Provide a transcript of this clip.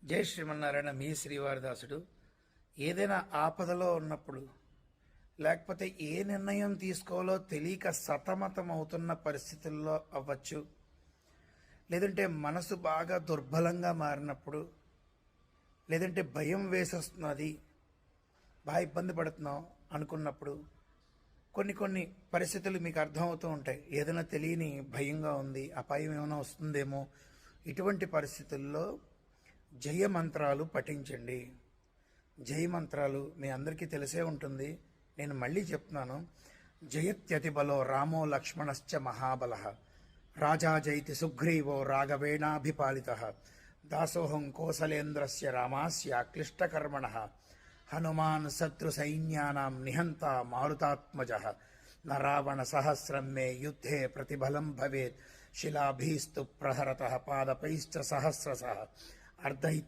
జై శ్రీమన్నారాయణ. మీ శ్రీవారిదాసుడు. ఏదైనా ఆపదలో ఉన్నప్పుడు, లేకపోతే ఏ నిర్ణయం తీసుకోవాలో తెలియక సతమతం అవుతున్న పరిస్థితుల్లో అవ్వచ్చు, లేదంటే మనసు బాగా దుర్బలంగా మారినప్పుడు, లేదంటే భయం వేసేస్తున్నది, బాగా ఇబ్బంది పడుతున్నాం అనుకున్నప్పుడు, కొన్ని పరిస్థితులు మీకు అర్థమవుతూ ఉంటాయి. ఏదైనా తెలియని భయంగా ఉంది, అపాయం ఏమైనా వస్తుందేమో. ఇటువంటి పరిస్థితుల్లో జయమంత్రాలు పఠించండి. జయమంత్రాలు మీ అందరికీ తెలిసే ఉంటుంది, నేను మళ్ళీ చెప్తున్నాను. జయత్యతి బలో రామో లక్ష్మణశ్చ మహాబల, రాజా జైతి సుగ్రీవో రాఘవేణాభిపాలిత, దాసోహం కోసలేంద్రస్య రామాస్య క్లిష్టకర్మణ, హనుమాన్ శత్రు సైన్యానాం నిహంత మారుతాత్మజ, న రావణ సహస్రం మే యుద్ధే ప్రతిబలం భవేత్, శిలాభీస్తు ప్రహరత పాదపైశ్చ సహస్రశః, అర్ధ